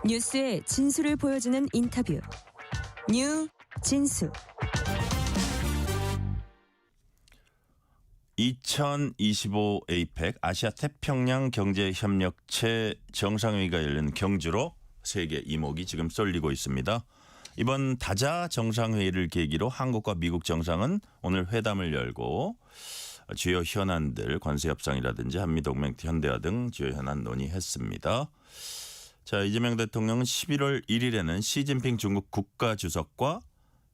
뉴스의 진수를 보여주는 인터뷰. 뉴 진수. 2025 에이펙 아시아 태평양 경제협력체 정상회의가 열린 경주로 세계 이목이 지금 쏠리고 있습니다. 이번 다자 정상회의를 계기로 한국과 미국 정상은 오늘 회담을 열고 주요 현안들 관세 협상이라든지 한미동맹 현대화 등 주요 현안 논의했습니다. 자, 이재명 대통령은 11월 1일에는 시진핑 중국 국가주석과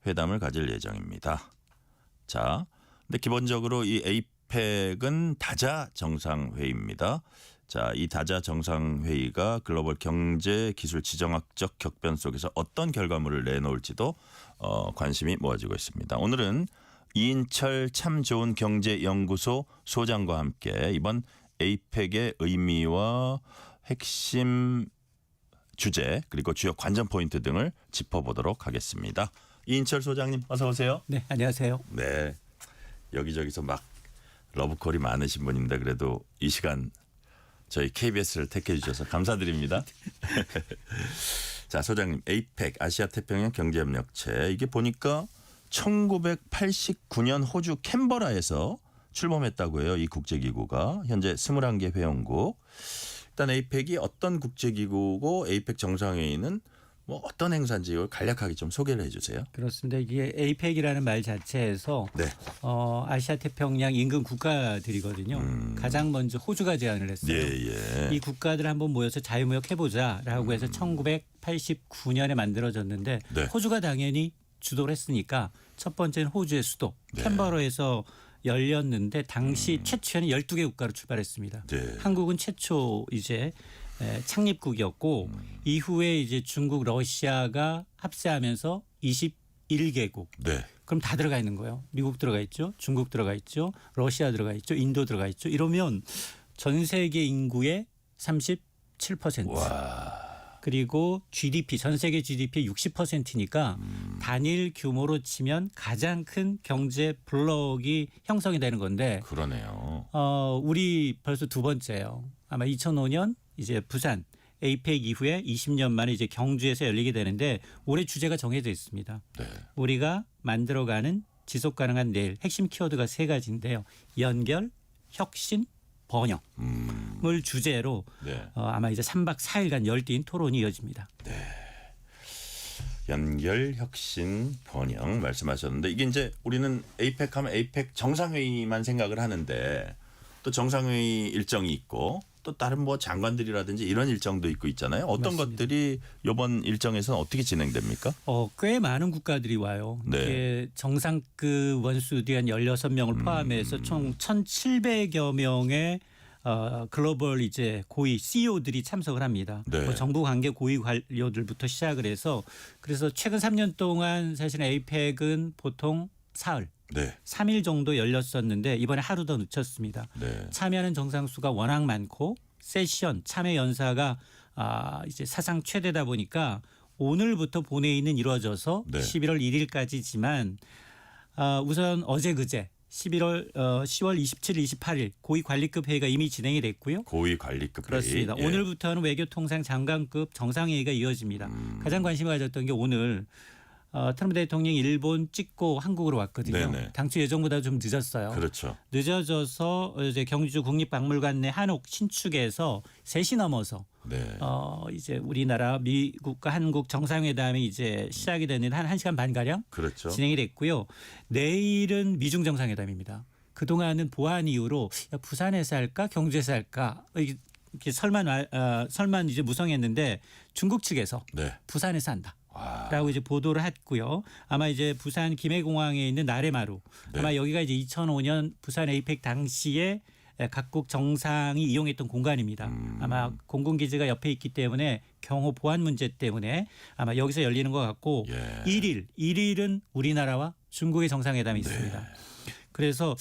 회담을 가질 예정입니다. 자, 근데 기본적으로 이 에이펙은 다자 정상회의입니다. 자, 이 다자 정상회의가 글로벌 경제 기술 지정학적 격변 속에서 어떤 결과물을 내놓을지도 관심이 모아지고 있습니다. 오늘은 이인철 참 좋은 경제연구소 소장과 함께 이번 에이펙의 의미와 핵심 주제 그리고 주요 관전 포인트 등을 짚어보도록 하겠습니다. 이인철 소장님 어서 오세요. 네, 안녕하세요. 네, 여기저기서 막 러브콜이 많으신 분인데 그래도 이 시간 저희 KBS를 택해 주셔서 감사드립니다. 자, 소장님, 에이펙 아시아 태평양 경제협력체 이게 보니까 1989년 호주 캔버라에서 출범했다고 해요. 이 국제기구가 현재 21개 회원국. 일단 에이펙이 어떤 국제기구고 에이펙 정상회의는 뭐 어떤 행사인지 이걸 간략하게 좀 소개를 해 주세요. 그렇습니다. 이게 에이펙이라는 말 자체에서 네. 아시아 태평양 인근 국가들이거든요. 가장 먼저 호주가 제안을 했어요. 예. 이 국가들 한번 모여서 자유무역 해보자라고 해서 1989년에 만들어졌는데 네. 호주가 당연히 주도를 했으니까 첫 번째는 호주의 수도 캔버라에서 열렸는데 당시 최초에는 12개 국가로 출발했습니다. 네. 한국은 최초 이제 창립국이었고 이후에 이제 중국, 러시아가 합세하면서 21개국. 네. 그럼 다 들어가 있는 거예요. 미국 들어가 있죠. 중국 들어가 있죠. 러시아 들어가 있죠. 인도 들어가 있죠. 이러면 전 세계 인구의 37%. 와. 그리고 GDP 전 세계 GDP의 60%니까 단일 규모로 치면 가장 큰 경제 블록이 형성이 되는 건데 그러네요. 우리 벌써 두 번째예요. 아마 2005년 이제 부산 에이펙 이후에 20년 만에 이제 경주에서 열리게 되는데 올해 주제가 정해져 있습니다. 네. 우리가 만들어가는 지속 가능한 내일 핵심 키워드가 세 가지인데요. 연결, 혁신, 번영을 주제로 네. 아마 이제 3박 4일간 열띤 토론이 이어집니다. 연결, 혁신, 번영 말씀하셨는데 이게 이제 우리는 에이펙 하면 에이펙 정상회의만 생각을 하는데 또 정상회의 일정이 있고 또 다른 뭐 장관들이라든지 이런 일정도 있고 있잖아요. 어떤 맞습니다. 것들이 이번 일정에서는 어떻게 진행됩니까? 꽤 많은 국가들이 와요. 네. 이게 정상급 원수들이 한 16명을 포함해서 총 1,700여 명의 글로벌 이제 고위 CEO들이 참석을 합니다. 네. 뭐 정부 관계 고위 관료들부터 시작을 해서 그래서 최근 3년 동안 사실 에이펙은 보통 사흘. 네. 3일 정도 열렸었는데 이번에 하루 더 늦췄습니다. 네. 참여하는 정상수가 워낙 많고 세션 참여 연사가 이제 사상 최대다 보니까 오늘부터 본회의는 이루어져서 네. 11월 1일까지지만 우선 어제 그제 10월 27일 28일 고위 관리급 회의가 이미 진행이 됐고요. 고위 관리급 회의. 그렇습니다. 예. 오늘부터는 외교통상 장관급 정상회의가 이어집니다. 가장 관심을 가졌던 게 오늘 트럼프 대통령이 일본 찍고 한국으로 왔거든요. 네네. 당초 예정보다 좀 늦었어요. 그렇죠. 늦어져서 이제 경주 국립박물관 내 한옥 신축에서 3시 넘어서 네. 이제 우리나라 미국과 한국 정상회담이 이제 시작이 되는 한 1시간 반 가량 그렇죠. 진행이 됐고요. 내일은 미중 정상회담입니다. 그동안은 보안 이유로 야, 부산에서 할까 경주에서 할까 이렇게 설만 이제 무성했는데 중국 측에서 네. 부산에서 한다. 와. 라고 이제 보도를 했고요. 아마 이제 부산 김해공항에 있는 나래마루 네. 아마 여기가 이제 2005년 부산 에이펙 당시에 각국 정상이 이용했던 공간입니다. 아마 공군기지가 옆에 있기 때문에 경호 보안 문제 때문에 아마 여기서 열리는 것 같고 예. 1일은 우리나라와 중국의 정상회담이 있습니다. 그래서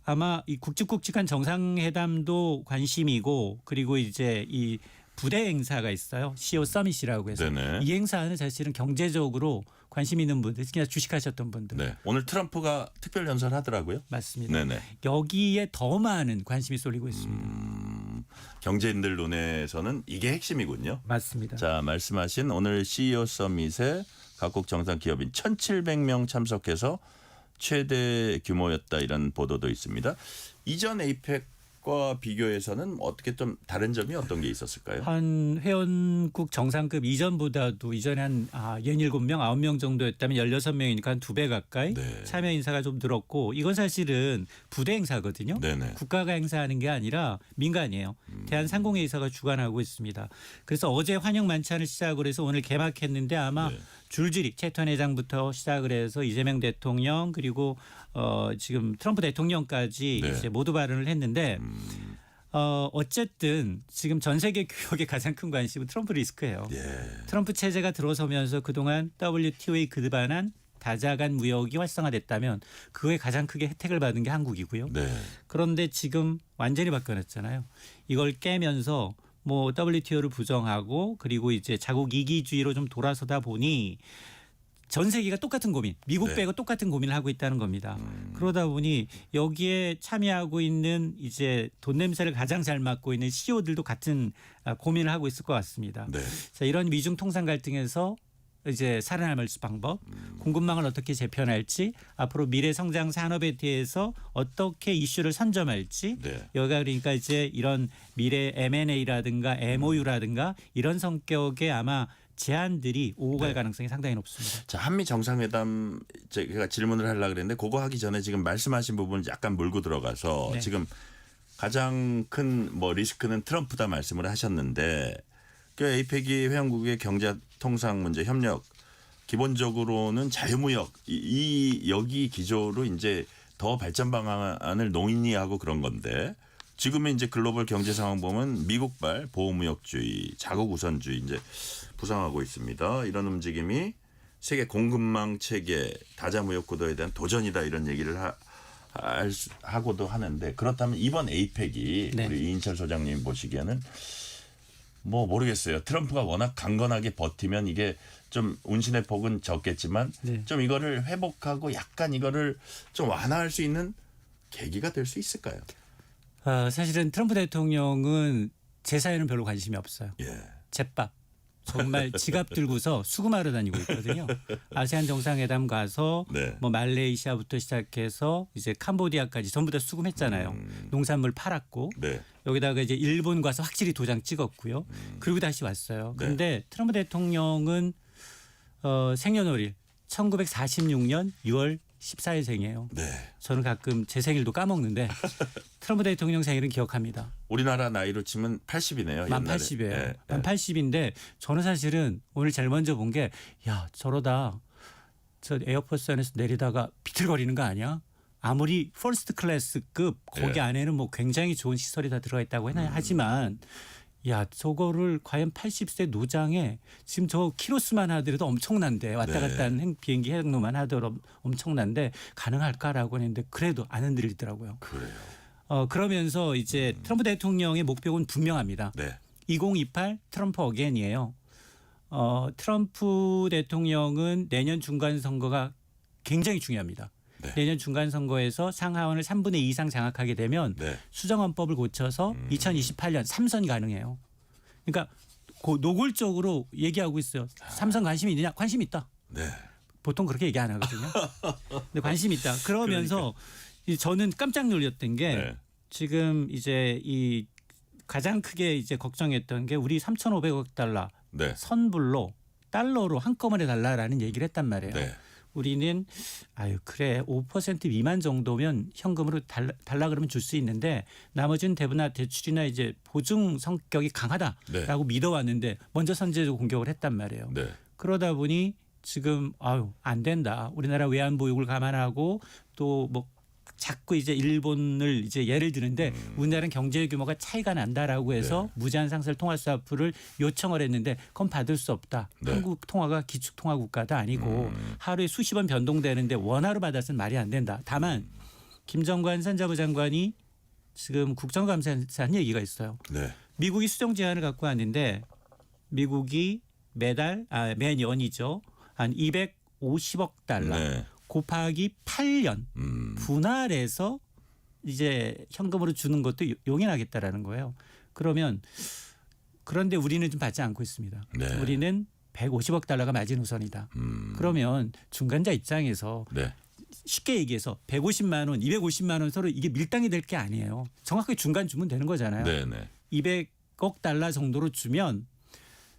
아마 이 굵직굵직한 정상회담도 관심이고 그리고 이제 이 부대 행사가 있어요. CEO 서밋이라고 해서 네네. 이 행사는 사실은 경제적으로 관심 있는 분들, 특히나 주식하셨던 분들. 네. 오늘 트럼프가 특별 연설을 하더라고요. 맞습니다. 네네. 여기에 더 많은 관심이 쏠리고 있습니다. 경제인들 눈에서는 이게 핵심이군요. 맞습니다. 자, 말씀하신 오늘 CEO 서밋에 각국 정상 기업인 1,700명 참석해서 최대 규모였다 이런 보도도 있습니다. 이전 에이펙과 비교해서는 어떻게 좀 다른 점이 어떤 게 있었을까요? 한 회원국 정상급 이전보다도 이전에 한 67명, 9명 정도였다면 16명이니까 한 2배 가까이 네. 참여 인사가 좀 늘었고 이건 사실은 부대 행사거든요. 네네. 국가가 행사하는 게 아니라 민간이에요. 대한상공회의사가 주관하고 있습니다. 그래서 어제 환영 만찬을 시작으로 해서 오늘 개막했는데 아마 네. 줄줄이 최턴 회장부터 시작을 해서 이재명 대통령 그리고 지금 트럼프 대통령까지 네. 이제 모두 발언을 했는데 어쨌든 지금 전 세계 교역의 가장 큰 관심은 트럼프 리스크예요. 예. 트럼프 체제가 들어서면서 그동안 WTO에 기반한 다자간 무역이 활성화됐다면 그에 가장 크게 혜택을 받은 게 한국이고요. 네. 그런데 지금 완전히 바뀌어놨잖아요. 이걸 깨면서 뭐 WTO를 부정하고 그리고 이제 자국 이기주의로 좀 돌아서다 보니 전 세계가 똑같은 고민, 미국 네. 빼고 똑같은 고민을 하고 있다는 겁니다. 그러다 보니 여기에 참여하고 있는 이제 돈 냄새를 가장 잘 맡고 있는 CEO들도 같은 고민을 하고 있을 것 같습니다. 네. 자, 이런 미중 통상 갈등에서 이제 살아남을 방법, 공급망을 어떻게 재편할지, 앞으로 미래 성장 산업에 대해서 어떻게 이슈를 선점할지, 네. 여기가 그러니까 이제 이런 미래 M&A라든가 MOU라든가 이런 성격의 아마 제안들이 오고 갈 네. 가능성이 상당히 높습니다. 자, 한미 정상회담 제가 질문을 하려고 그랬는데 그거 하기 전에 지금 말씀하신 부분을 약간 몰고 들어가서 네. 지금 가장 큰 뭐 리스크는 트럼프다 말씀을 하셨는데 그 에이펙이 회원국의 경제 통상 문제 협력 기본적으로는 자유무역 이 여기 기조로 이제 더 발전 방안을 논의하고 그런 건데 지금의 이제 글로벌 경제 상황 보면 미국발 보호무역주의, 자국 우선주의 이제 부상하고 있습니다. 이런 움직임이 세계 공급망 체계, 다자무역 구도에 대한 도전이다 이런 얘기를 하고도 하는데 그렇다면 이번 에이펙이 네. 우리 이인철 소장님 보시기에는 뭐 모르겠어요. 트럼프가 워낙 강건하게 버티면 이게 좀 운신의 폭은 적겠지만 네. 좀 이거를 회복하고 약간 이거를 좀 완화할 수 있는 계기가 될 수 있을까요? 사실은 트럼프 대통령은 제 사연은 별로 관심이 없어요. 예. 제밥. 정말 지갑 들고서 수금하러 다니고 있거든요. 아세안 정상회담 가서 네. 뭐 말레이시아부터 시작해서 이제 캄보디아까지 전부 다 수금했잖아요. 농산물 팔았고 네. 여기다가 이제 일본 가서 확실히 도장 찍었고요. 그리고 다시 왔어요. 그런데 트럼프 대통령은 생년월일 1946년 6월 14일생이에요. 네. 저는 가끔 제 생일도 까먹는데 트럼프 대통령 생일은 기억합니다. 우리나라 나이로 치면 80이네요. 만 80이에요. 만 80인데 저는 사실은 오늘 제일 먼저 본 게 야 저러다 저 에어포스 안에서 내리다가 비틀거리는 거 아니야? 아무리 퍼스트 클래스급 거기 예. 안에는 뭐 굉장히 좋은 시설이 다 들어가 있다고 하지만 야 저거를 과연 80세 노장에 지금 저 키로수만 하더라도 엄청난데 왔다 갔다 하는 비행기 행로만 하더라도 엄청난데 가능할까라고 했는데 그래도 안 흔들리더라고요. 그래요. 그러면서 이제 트럼프 대통령의 목표는 분명합니다. 네. 2028 트럼프 어게인이에요. 트럼프 대통령은 내년 중간 선거가 굉장히 중요합니다. 네. 내년 중간 선거에서 상하원을 3분의 2 이상 장악하게 되면 네. 수정헌법을 고쳐서 2028년 3선이 가능해요. 그러니까 노골적으로 얘기하고 있어요. 3선 관심이 있느냐? 관심 있다. 네. 보통 그렇게 얘기 안 하거든요. 근데 관심 있다. 그러면서 저는 깜짝 놀랐던 게 네. 지금 이제 이 가장 크게 이제 걱정했던 게 우리 3,500억 달러 네. 선불로 달러로 한꺼번에 달라라는 얘기를 했단 말이에요. 네. 우리는 아유 그래 5% 미만 정도면 현금으로 달라 그러면 줄 수 있는데 나머지는 대부분 대출이나 이제 보증 성격이 강하다라고 믿어왔는데 먼저 선제적으로 공격을 했단 말이에요. 네. 그러다 보니 지금 아유 안 된다. 우리나라 외환 보유고를 감안하고 또 뭐 자꾸 이제 일본을 이제 예를 드는데 우리나라는 경제 규모가 차이가 난다라고 해서 무제한 상설 통화 스와프를 요청을 했는데 그건 받을 수 없다. 네. 한국 통화가 기축 통화 국가도 아니고 하루에 수십 번 변동되는데 원화로 받아서는 말이 안 된다. 다만 김정관 산자부 장관이 지금 국정감사에서 한 얘기가 있어요. 네. 미국이 수정 제한을 갖고 왔는데 미국이 매년이죠. 한 250억 달러 네. 곱하기 8년 분할해서 이제 현금으로 주는 것도 용인하겠다라는 거예요. 그러면 그런데 우리는 좀 받지 않고 있습니다. 네. 우리는 150억 달러가 마지노선이다. 그러면 중간자 입장에서 네. 쉽게 얘기해서 150만 원, 250만 원 서로 이게 밀당이 될 게 아니에요. 정확하게 중간 주면 되는 거잖아요. 네네. 200억 달러 정도로 주면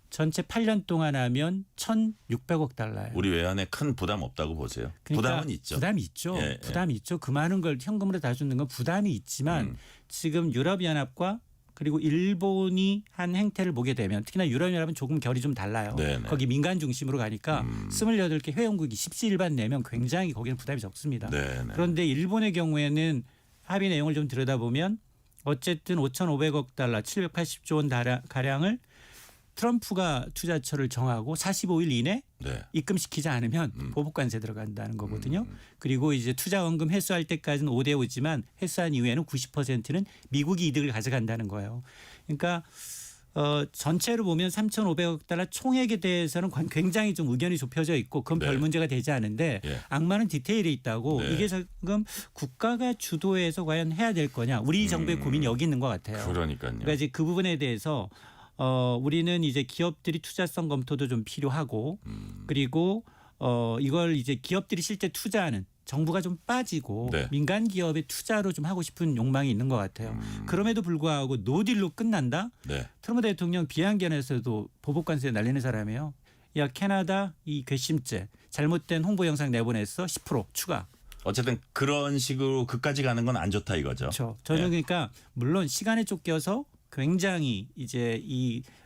전체 8년 동안 하면 1,600억 달러예요. 우리 외환에 큰 부담 없다고 보세요. 그러니까 부담은 있죠. 부담이 있죠. 예, 부담이 있죠. 그 많은 걸 현금으로 다 주는 건 부담이 있지만 지금 유럽연합과 그리고 일본이 한 행태를 보게 되면 특히나 유럽연합은 조금 결이 좀 달라요. 네네. 거기 민간 중심으로 가니까 28개 회원국이 17반 내면 굉장히 거기는 부담이 적습니다. 네네. 그런데 일본의 경우에는 합의 내용을 좀 들여다보면 어쨌든 5,500억 달러 780조 원 가량을 트럼프가 투자처를 정하고 45일 이내 네. 입금시키지 않으면 보복관세 들어간다는 거거든요. 그리고 이제 투자원금 회수할 때까지는 5대 5지만 회수한 이후에는 90%는 미국이 이득을 가져간다는 거예요. 그러니까 전체로 보면 3,500억 달러 총액에 대해서는 굉장히 좀 의견이 좁혀져 있고 그건 별 네. 문제가 되지 않은데 예. 악마는 디테일에 있다고 네. 이게 지금 국가가 주도해서 과연 해야 될 거냐. 우리 정부의 고민이 여기 있는 것 같아요. 그러니까요. 그러니까 이제 그 부분에 대해서 우리는 이제 기업들이 투자성 검토도 좀 필요하고 그리고 이걸 이제 기업들이 실제 투자하는 정부가 좀 빠지고 네. 민간 기업의 투자로 좀 하고 싶은 욕망이 있는 것 같아요. 그럼에도 불구하고 노딜로 끝난다. 네. 트럼프 대통령 비행기안에서도 보복관세 날리는 사람이에요. 야 캐나다 이 괘씸죄 잘못된 홍보 영상 내보냈어 10% 추가. 어쨌든 그런 식으로 그까지 가는 건 안 좋다 이거죠. 그렇죠. 저는 예. 그러니까 물론 시간에 쫓겨서 굉장히 이제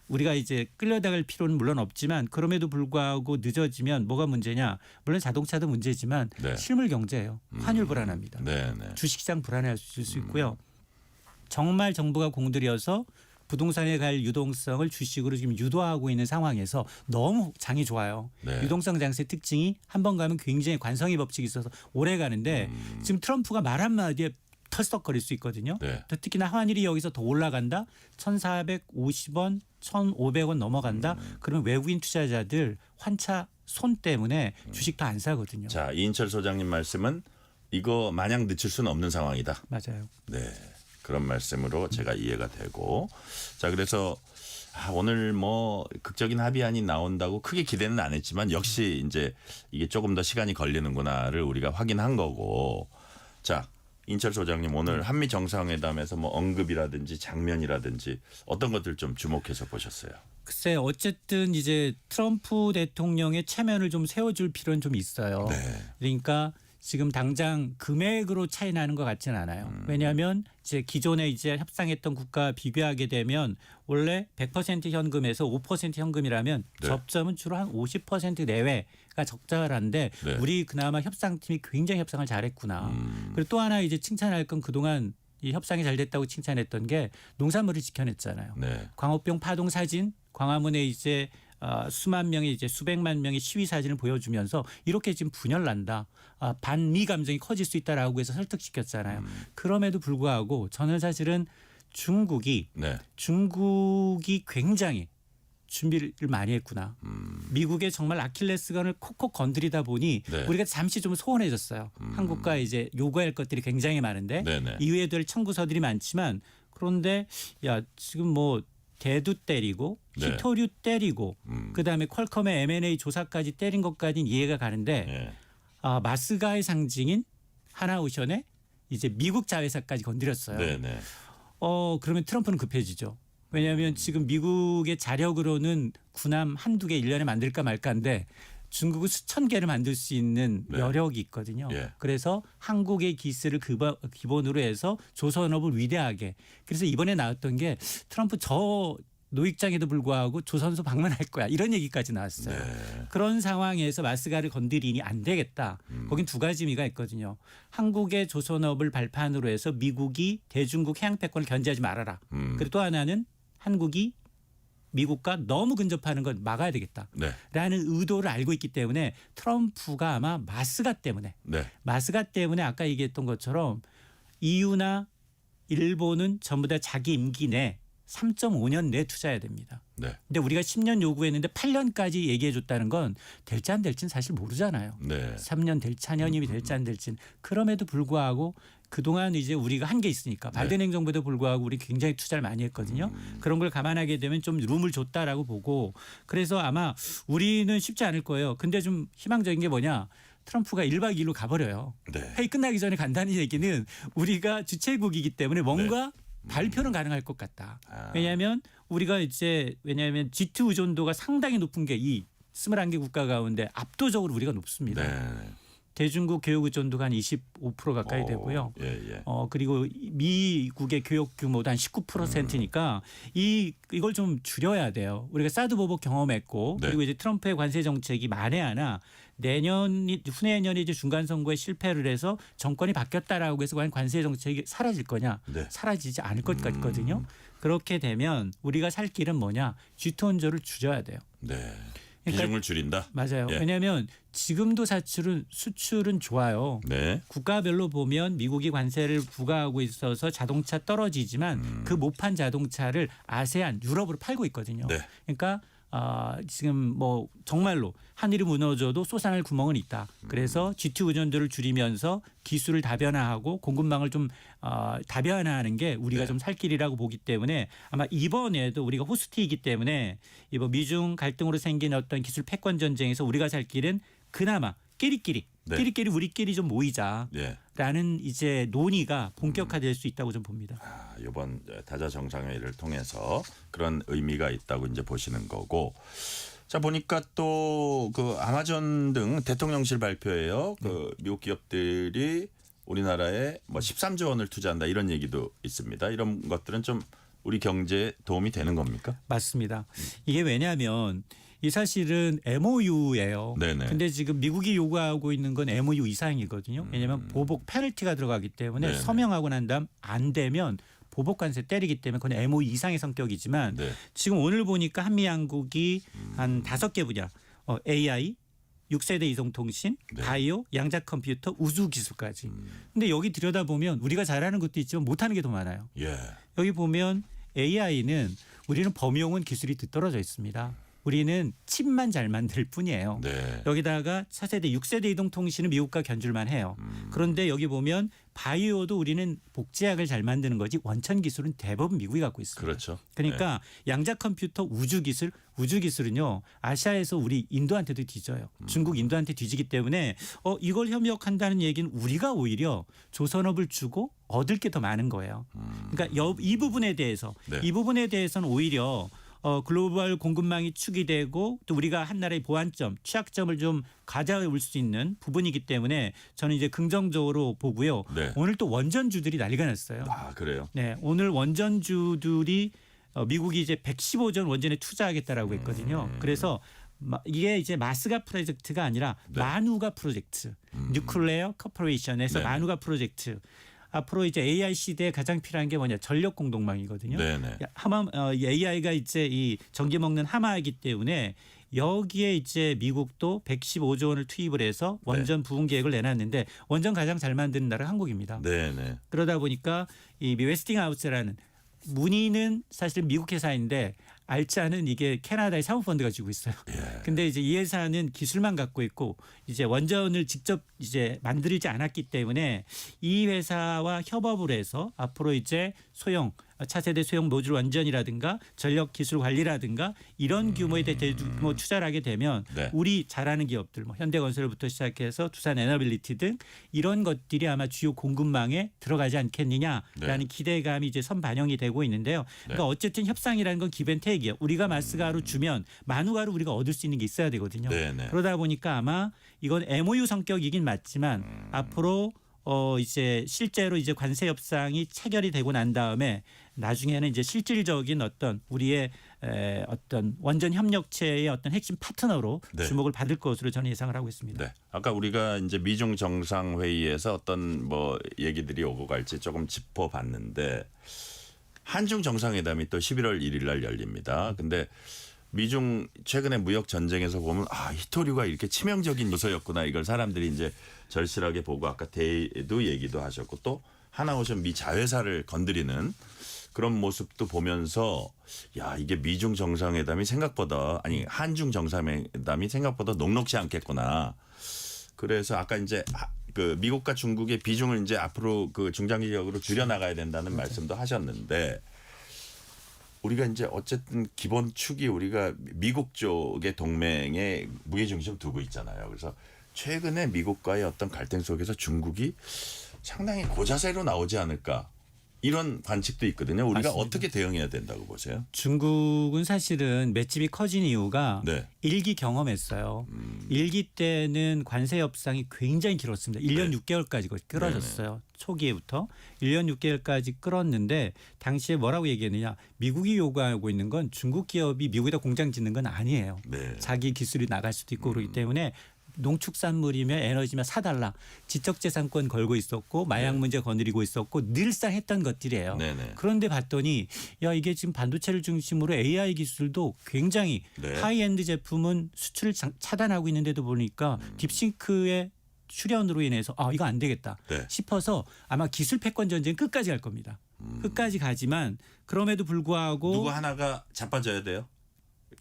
우리가 이제 끌려다갈 필요는 물론 없지만 그럼에도 불구하고 늦어지면 뭐가 문제냐. 물론 자동차도 문제지만 네. 실물 경제예요. 환율 불안합니다. 네네. 주식시장 불안할 수 있고요. 정말 정부가 공들여서 부동산에 갈 유동성을 주식으로 지금 유도하고 있는 상황에서 너무 장이 좋아요. 네. 유동성 장세 특징이 한 번 가면 굉장히 관성의 법칙이 있어서 오래 가는데 지금 트럼프가 말 한마디에 털썩거릴 수 있거든요. 네. 또 특히나 환율이 여기서 더 올라간다. 1,450원, 1,500원 넘어간다. 그러면 외국인 투자자들 환차 손 때문에 주식 더 안 사거든요. 자, 이인철 소장님 말씀은 이거 마냥 늦출 수는 없는 상황이다. 맞아요. 네. 그런 말씀으로 제가 이해가 되고. 자, 그래서 오늘 뭐 극적인 합의안이 나온다고 크게 기대는 안 했지만 역시 이제 이게 조금 더 시간이 걸리는구나를 우리가 확인한 거고. 자, 인철 소장님 오늘 한미 정상회담에서 뭐 언급이라든지 장면이라든지 어떤 것들 좀 주목해서 보셨어요? 글쎄 어쨌든 이제 트럼프 대통령의 체면을 좀 세워줄 필요는 좀 있어요. 네. 그러니까 지금 당장 금액으로 차이 나는 것 같지는 않아요. 왜냐하면 이제 기존에 이제 협상했던 국가 비교하게 되면 원래 100% 현금에서 5% 현금이라면 네. 접점은 주로 한 50% 내외가 적절한데 네. 우리 그나마 협상팀이 굉장히 협상을 잘했구나. 그리고 또 하나 이제 칭찬할 건 그동안 이 협상이 잘 됐다고 칭찬했던 게 농산물을 지켜냈잖아요. 네. 광우병 파동 사진, 광화문에 이제 수만 명의 이제 수백만 명의 시위 사진을 보여주면서 이렇게 지금 분열난다. 반미 감정이 커질 수 있다라고 해서 설득시켰잖아요. 그럼에도 불구하고 저는 사실은 중국이 네. 굉장히 준비를 많이 했구나. 미국의 정말 아킬레스건을 콕콕 건드리다 보니 네. 우리가 잠시 좀 소원해졌어요. 한국과 이제 요구할 것들이 굉장히 많은데 네네. 이후에 될 청구서들이 많지만 그런데 야 지금 뭐 대두 때리고 네. 히토류 때리고 그다음에 퀄컴의 M&A 조사까지 때린 것까지는 이해가 가는데 네. 마스가의 상징인 하나오션에 이제 미국 자회사까지 건드렸어요. 네네. 그러면 트럼프는 급해지죠. 왜냐하면 지금 미국의 자력으로는 군함 한두 개 1년에 만들까 말까인데 중국은 수천 개를 만들 수 있는 네. 여력이 있거든요. 예. 그래서 한국의 기술을 기본으로 해서 조선업을 위대하게. 그래서 이번에 나왔던 게 트럼프 저 노익장에도 불구하고 조선소 방문할 거야. 이런 얘기까지 나왔어요. 네. 그런 상황에서 마스가를 건드리니 안 되겠다. 거긴 두 가지 의미가 있거든요. 한국의 조선업을 발판으로 해서 미국이 대중국 해양패권을 견제하지 말아라. 그리고 또 하나는 한국이 미국과 너무 근접하는 건 막아야 되겠다. 네. 라는 의도를 알고 있기 때문에 트럼프가 아마 마스가 때문에 아까 얘기했던 것처럼 EU나 일본은 전부 다 자기 임기 내 3.5년 내 투자해야 됩니다. 네. 근데 우리가 10년 요구했는데 8년까지 얘기해 줬다는 건 될지 안 될지는 사실 모르잖아요. 네. 3년 될지 4년이 될지 안 될지는. 그럼에도 불구하고 그동안 이제 우리가 한 게 있으니까 바이든 행정부에도 불구하고 우리 굉장히 투자를 많이 했거든요. 그런 걸 감안하게 되면 좀 룸을 줬다라고 보고 그래서 아마 우리는 쉽지 않을 거예요. 근데 좀 희망적인 게 뭐냐. 트럼프가 1박 2일로 가버려요. 네. 회의 끝나기 전에 간다는 얘기는 우리가 주최국이기 때문에 뭔가 발표는 가능할 것 같다. 왜냐하면 우리가 왜냐하면 G2 의존도가 상당히 높은 게 이 21개 국가 가운데 압도적으로 우리가 높습니다. 네. 대중국 교육 의존도가 한 25% 가까이 되고요. 예. 그리고 미국의 교육 규모도 한 19%니까 이걸 좀 줄여야 돼요. 우리가 사드 보복 경험했고 네. 그리고 이제 트럼프의 관세 정책이 만에 하나 후내년에 이제 중간 선거에 실패를 해서 정권이 바뀌었다라고 해서 과연 관세 정책이 사라질 거냐? 네. 사라지지 않을 것 같거든요. 그렇게 되면 우리가 살 길은 뭐냐? G2 원조를 줄여야 돼요. 네. 그러니까 비중을 줄인다. 맞아요. 예. 왜냐하면 지금도 수출은 좋아요. 네. 국가별로 보면 미국이 관세를 부과하고 있어서 자동차 떨어지지만 그 못 판 자동차를 아세안, 유럽으로 팔고 있거든요. 네. 그러니까 지금 뭐 정말로 하늘이 무너져도 솟아날 구멍은 있다. 그래서 G2 의존도를 줄이면서 기술을 다변화하고 공급망을 좀 다변화하는 게 우리가 네. 좀 살 길이라고 보기 때문에 아마 이번에도 우리가 호스트이기 때문에 이번 미중 갈등으로 생긴 어떤 기술 패권 전쟁에서 우리가 살 길은 그나마 끼리끼리 우리끼리 좀 모이자. 예. 라는 이제 논의가 본격화될 수 있다고 좀 봅니다. 이번 다자 정상회의를 통해서 그런 의미가 있다고 이제 보시는 거고. 자 보니까 또 그 아마존 등 대통령실 발표에요. 그 미국 기업들이 우리나라에 뭐 13조 원을 투자한다 이런 얘기도 있습니다. 이런 것들은 좀 우리 경제에 도움이 되는 겁니까? 맞습니다. 이게 왜냐하면 이 사실은 MOU예요. 네네. 근데 지금 미국이 요구하고 있는 건 MOU 이상이거든요. 왜냐하면 보복 페널티가 들어가기 때문에 네네. 서명하고 난 다음 안 되면 보복 관세 때리기 때문에 그건 MOU 이상의 성격이지만 네. 지금 오늘 보니까 한미 양국이 한 5개 분야 AI 6세대 이송통신, 네. 바이오, 양자 컴퓨터, 우주 기술까지. 근데 여기 들여다보면 우리가 잘하는 것도 있지만 못하는 게 더 많아요. 예. 여기 보면 AI는 우리는 범용은 기술이 뒤떨어져 있습니다. 우리는 칩만 잘 만들 뿐이에요. 네. 여기다가 4세대, 6세대 이동통신은 미국과 견줄만 해요. 그런데 여기 보면 바이오도 우리는 복제약을 잘 만드는 거지 원천 기술은 대부분 미국이 갖고 있습니다. 그렇죠. 그러니까 양자 컴퓨터 우주 기술은요. 아시아에서 우리 인도한테도 뒤져요. 중국 인도한테 뒤지기 때문에 이걸 협력한다는 얘기는 우리가 오히려 조선업을 주고 얻을 게 더 많은 거예요. 그러니까 이 부분에 대해서는 오히려 글로벌 공급망이 축이되고 또 우리가 한 나라의 보완점, 취약점을 좀 가져올 수 있는 부분이기 때문에 저는 이제 긍정적으로 보고요. 네. 오늘 또 원전주들이 난리가 났어요. 그래요. 네, 오늘 원전주들이 미국이 이제 115조 원전에 투자하겠다라고 했거든요. 그래서 이게 이제 마스가 프로젝트가 아니라 마누가 프로젝트, 뉴클레어 커퍼레이션에서 네. 마누가 프로젝트. 앞으로 이제 AI 시대에 가장 필요한 게 뭐냐 전력 공동망이거든요. 네네. AI가 이제 이 전기 먹는 하마이기 때문에 여기에 이제 미국도 115조 원을 투입을 해서 원전 부흥 계획을 내놨는데 원전 가장 잘 만드는 나라가 한국입니다. 네네. 그러다 보니까 이 웨스팅하우스라는 문의는 사실 미국 회사인데 알짜는 이게 캐나다의 사모펀드가 쥐고 있어요. 예. 근데 이제 이 회사는 기술만 갖고 있고 이제 원전을 직접 이제 만들지 않았기 때문에 이 회사와 협업을 해서 앞으로 이제 차세대 소형 모듈 원전이라든가 전력 기술 관리라든가 이런 규모의 대규모 투자를 하게 되면 네. 우리 잘하는 기업들 뭐 현대건설부터 시작해서 두산 에너빌리티 등 이런 것들이 아마 주요 공급망에 들어가지 않겠느냐라는 기대감이 이제 선반영이 되고 있는데요. 그러니까 어쨌든 협상이라는 건 기벤테이크예요. 우리가 마스가루 주면 마누가루 우리가 얻을 수 있는 게 있어야 되거든요. 네네. 그러다 보니까 아마 이건 MOU 성격이긴 맞지만 앞으로 이제 실제로 이제 관세 협상이 체결이 되고 난 다음에 나중에는 이제 실질적인 어떤 우리의 어떤 원전 협력체의 어떤 핵심 파트너로 네. 주목을 받을 것으로 저는 예상을 하고 있습니다. 네. 아까 우리가 이제 미중 정상 회의에서 어떤 뭐 얘기들이 오고 갈지 조금 짚어봤는데 한중 정상회담이 또 11월 1일 날 열립니다. 근데 미중 최근에 무역 전쟁에서 보면 히토류가 이렇게 치명적인 요소였구나 이걸 사람들이 이제 절실하게 보고 아까 대도 얘기도 하셨고 또 하나오션 미 자회사를 건드리는 그런 모습도 보면서 야 이게 미중 정상회담이 생각보다 아니 한중 정상회담이 생각보다 녹록지 않겠구나. 그래서 아까 이제 그 미국과 중국의 비중을 이제 앞으로 그 중장기적으로 줄여 나가야 된다는 말씀도 하셨는데 우리가 이제 어쨌든 기본 축이 우리가 미국 쪽의 동맹에 무게 중심 두고 있잖아요. 그래서 최근에 미국과의 어떤 갈등 속에서 중국이 상당히 고자세로 나오지 않을까 이런 관측도 있거든요. 우리가 맞습니다. 어떻게 대응해야 된다고 보세요? 중국은 사실은 맷집이 커진 이유가 네. 일기 경험했어요. 일기 때는 관세 협상이 굉장히 길었습니다. 1년 네. 6개월까지 끌어졌어요. 초기에부터 1년 6개월까지 끌었는데 당시에 뭐라고 얘기했느냐. 미국이 요구하고 있는 건 중국 기업이 미국에다 공장 짓는 건 아니에요. 네. 자기 기술이 나갈 수도 있고 그렇기 때문에 농축산물이며 에너지며 사달라. 지적재산권 걸고 있었고 마약 문제 거느리고 있었고 늘상 했던 것들이에요. 네네. 그런데 봤더니 야 이게 지금 반도체를 중심으로 AI 기술도 굉장히 네. 하이엔드 제품은 수출을 차단하고 있는데도 보니까 딥싱크의 출현으로 인해서 아 이거 안 되겠다 네. 싶어서 아마 기술 패권 전쟁 끝까지 갈 겁니다. 끝까지 가지만 그럼에도 불구하고 누구 하나가 자빠져야 돼요?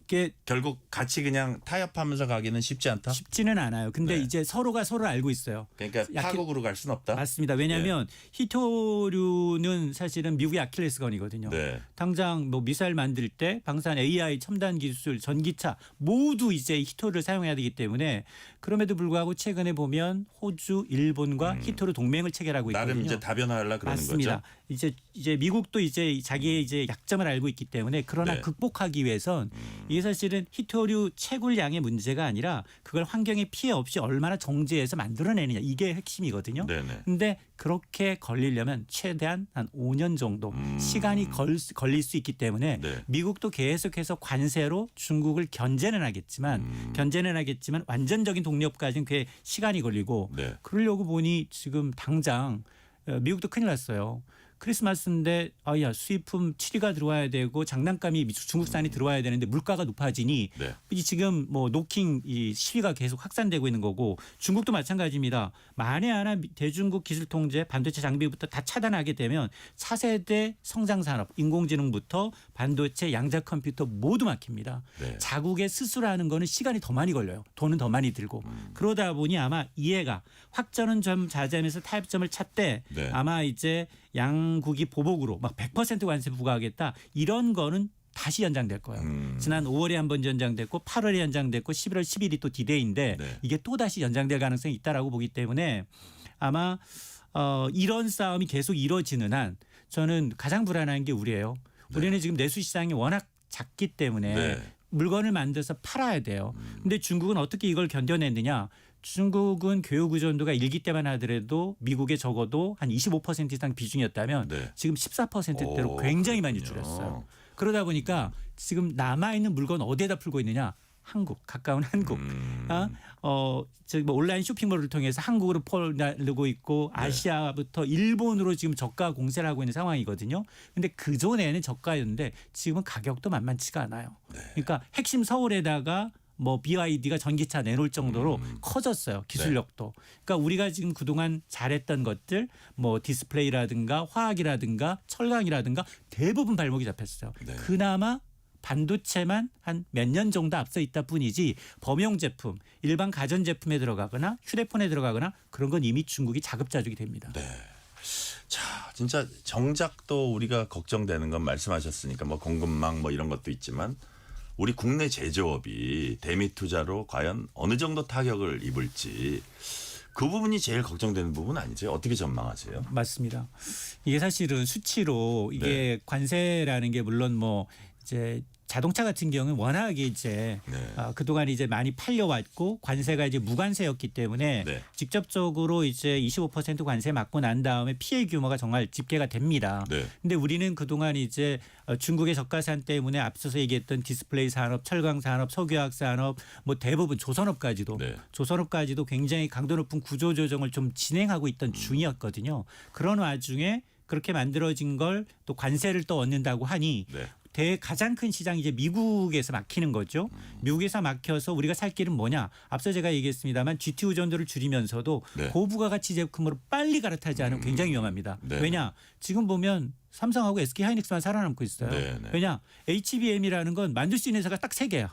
이게 결국 같이 그냥 타협하면서 가기는 쉽지 않다. 쉽지는 않아요. 근데 네. 이제 서로가 서로를 알고 있어요. 그러니까 파국으로 갈 수는 없다. 맞습니다. 왜냐하면 히토류는 사실은 미국의 아킬레스건이거든요. 네. 당장 뭐 미사일 만들 때 방산 AI 첨단 기술 전기차 모두 이제 히토를 사용해야 되기 때문에 그럼에도 불구하고 최근에 보면 호주, 일본과 히토르 동맹을 체결하고 있거든요. 나름 이제 다변화하려 그러는 맞습니다. 거죠. 이제 미국도 이제 자기의 이제 약점을 알고 있기 때문에 그러나 네. 극복하기 위해선 이게 사실은 히토류 채굴량의 문제가 아니라 그걸 환경에 피해 없이 얼마나 정제해서 만들어내느냐 이게 핵심이거든요. 네네. 근데 그렇게 걸리려면 최대한 한 5년 정도 시간이 걸릴 수 있기 때문에 네. 미국도 계속해서 관세로 중국을 견제는 하겠지만 완전적인 독립까지는 꽤 시간이 걸리고 네. 그러려고 보니 지금 당장 미국도 큰일 났어요. 크리스마스인데 아야 수입품 7위가 들어와야 되고 장난감이 중국산이 들어와야 되는데 물가가 높아지니 네. 이 지금 뭐 노킹 이 시위가 계속 확산되고 있는 거고 중국도 마찬가지입니다. 만에 하나 대중국 기술 통제 반도체 장비부터 다 차단하게 되면 차세대 성장 산업 인공지능부터 반도체 양자 컴퓨터 모두 막힙니다. 네. 자국에 스스로하는 거는 시간이 더 많이 걸려요. 돈은 더 많이 들고 그러다 보니 아마 이해가 확전은 좀 자제하면서 타협점을 찾되 네. 아마 이제 양국이 보복으로 막 100% 관세 부과하겠다 이런 거는 다시 연장될 거예요. 지난 5월에 한번 연장됐고 8월에 연장됐고 11월 10일이 또 디데이인데 네. 이게 또 다시 연장될 가능성이 있다라고 보기 때문에 아마 이런 싸움이 계속 이루어지는 한 저는 가장 불안한 게 우리예요. 네. 우리는 지금 내수 시장이 워낙 작기 때문에 네. 물건을 만들어서 팔아야 돼요. 근데 중국은 어떻게 이걸 견뎌냈느냐. 중국은 교육 의존도가 1기 때만 하더라도 미국에 적어도 한 25% 이상 비중이었다면 네. 지금 14%대로 굉장히 많이 그렇군요. 줄였어요. 그러다 보니까 지금 남아있는 물건 어디에다 풀고 있느냐. 한국, 가까운 한국. 저기 뭐 온라인 쇼핑몰을 통해서 한국으로 팔고 있고 아시아부터 일본으로 지금 저가 공세를 하고 있는 상황이거든요. 근데 그 전에는 저가였는데 지금은 가격도 만만치가 않아요. 그러니까 핵심 서울에다가 뭐 BYD가 전기차 내놓을 정도로 커졌어요. 기술력도. 그러니까 우리가 지금 그동안 잘했던 것들 뭐 디스플레이라든가 화학이라든가 철강이라든가 대부분 발목이 잡혔어요. 네. 그나마 반도체만 한 몇 년 정도 앞서 있다 뿐이지 범용 제품, 일반 가전 제품에 들어가거나 휴대폰에 들어가거나 그런 건 이미 중국이 자급자족이 됩니다. 네. 자, 진짜 정작 또 우리가 걱정되는 건 말씀하셨으니까 뭐 공급망 뭐 이런 것도 있지만 우리 국내 제조업이 대미 투자로 과연 어느 정도 타격을 입을지 그 부분이 제일 걱정되는 부분 아니죠? 어떻게 전망하세요? 맞습니다. 이게 사실은 수치로 이게 관세라는 게 물론 뭐 이제 자동차 같은 경우는 워낙에 이제 그동안 이제 많이 팔려왔고 관세가 이제 무관세였기 때문에 네. 직접적으로 이제 25% 관세 맞고 난 다음에 피해 규모가 정말 집계가 됩니다. 네. 근데 우리는 그동안 이제 중국의 저가산 때문에 앞서서 얘기했던 디스플레이 산업, 철강 산업, 석유화학 산업 뭐 대부분 조선업까지도 굉장히 강도 높은 구조 조정을 좀 진행하고 있던 중이었거든요. 그런 와중에 그렇게 만들어진 걸 또 관세를 또 얻는다고 하니 가장 큰 시장이 이제 미국에서 막히는 거죠. 미국에서 막혀서 우리가 살 길은 뭐냐? 앞서 제가 얘기했습니다만 GT 의존도를 줄이면서도 네. 고부가가치 제품으로 빨리 갈아타지 않으면 굉장히 위험합니다. 네. 왜냐? 지금 보면 삼성하고 SK 하이닉스만 살아남고 있어요. 네, 네. 왜냐? HBM이라는 건 만들 수 있는 회사가 딱 3개야.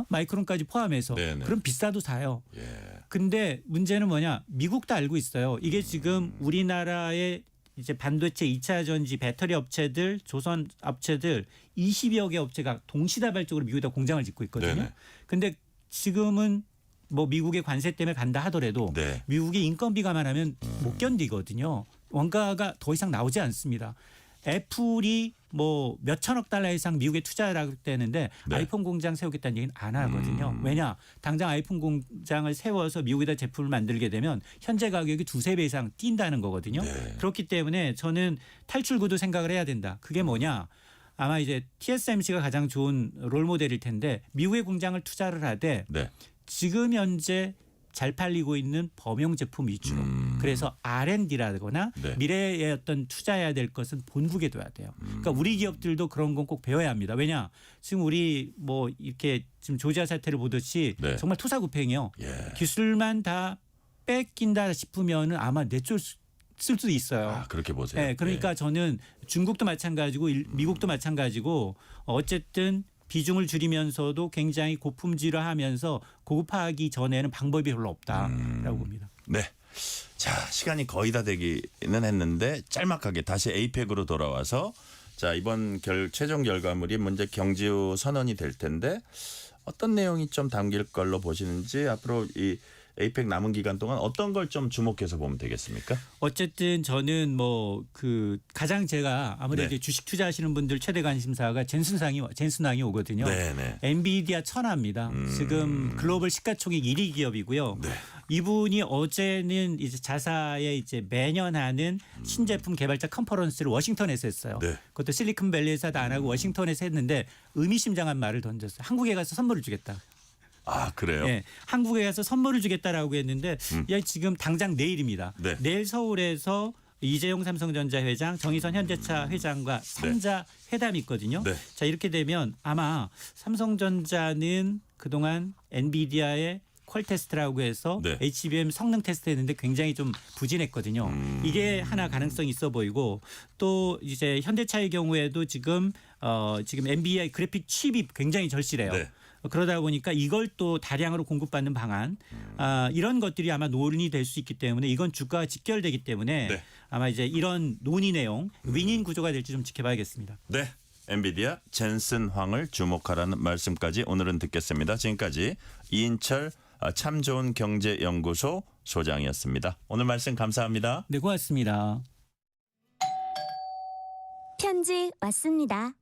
마이크론까지 포함해서. 네, 네. 그럼 비싸도 사요. 예. 근데 문제는 뭐냐? 미국도 알고 있어요. 이게 지금 우리나라의 이제 반도체 2차 전지 배터리 업체들, 조선 업체들 20여 개 업체가 동시다발적으로 미국에다 공장을 짓고 있거든요. 네네. 근데 지금은 뭐 미국의 관세 때문에 간다 하더라도 네. 미국이 인건비가만 하면 못 견디거든요. 원가가 더 이상 나오지 않습니다. 애플이 뭐 몇천억 달러 이상 미국에 투자를 하겠다는데 네. 아이폰 공장 세우겠다는 얘기는 안 하거든요. 왜냐? 당장 아이폰 공장을 세워서 미국에다 제품을 만들게 되면 현재 가격이 2~3배 이상 뛴다는 거거든요. 네. 그렇기 때문에 저는 탈출구도 생각을 해야 된다. 그게 뭐냐? 아마 이제 TSMC가 가장 좋은 롤모델일 텐데 미국의 공장을 투자를 하되 네. 지금 현재 잘 팔리고 있는 범용 제품 위주로. 그래서 R&D라거나 네. 미래의 어떤 투자해야 될 것은 본국에 둬야 돼요. 그러니까 우리 기업들도 그런 건 꼭 배워야 합니다. 왜냐? 지금 우리 뭐 이렇게 지금 조지아 사태를 보듯이 네. 정말 투사구팽이요. 예. 기술만 다 뺏긴다 싶으면은 아마 내쫓을 수도 있어요. 아, 그렇게 보세요. 네, 그러니까 저는 중국도 마찬가지고 미국도 마찬가지고 어쨌든 비중을 줄이면서도 굉장히 고품질화하면서 고급화하기 전에는 방법이 별로 없다라고 봅니다. 네. 자, 시간이 거의 다 되기는 했는데 짤막하게 다시 에이펙으로 돌아와서 자, 이번 최종 결과물이 먼저 경지후 선언이 될 텐데 어떤 내용이 좀 담길 걸로 보시는지 앞으로 이 에이펙 남은 기간 동안 어떤 걸 좀 주목해서 보면 되겠습니까? 어쨌든 저는 뭐 그 가장 제가 아무래도 네. 주식 투자하시는 분들 최대 관심사가 젠슨왕이 오거든요. 네네. 엔비디아 천하입니다. 지금 글로벌 시가총액 1위 기업이고요. 네. 이분이 어제는 이제 자사에 이제 매년 하는 신제품 개발자 컨퍼런스를 워싱턴에서 했어요. 네. 그것도 실리콘밸리에서도 안 하고 워싱턴에서 했는데 의미심장한 말을 던졌어요. 한국에 가서 선물을 주겠다. 아, 그래요? 예, 한국에 가서 선물을 주겠다라고 했는데 야, 지금 당장 내일입니다. 네. 내일 서울에서 이재용 삼성전자 회장, 정의선 현대차 회장과 3자 회담이 있거든요. 네. 자, 이렇게 되면 아마 삼성전자는 그동안 엔비디아의 퀄 테스트라고 해서 네. HBM 성능 테스트 했는데 굉장히 좀 부진했거든요. 이게 하나 가능성이 있어 보이고 또 이제 현대차의 경우에도 지금 NVIDIA 그래픽 칩이 굉장히 절실해요. 네. 그러다 보니까 이걸 또 다량으로 공급받는 방안 이런 것들이 아마 논의될 수 있기 때문에 이건 주가와 직결되기 때문에 네. 아마 이제 이런 논의 내용 윈윈 구조가 될지 좀 지켜봐야겠습니다. 네. 엔비디아 젠슨 황을 주목하라는 말씀까지 오늘은 듣겠습니다. 지금까지 이인철 참 좋은 경제연구소 소장이었습니다. 오늘 말씀 감사합니다. 네, 고맙습니다. 편지 왔습니다.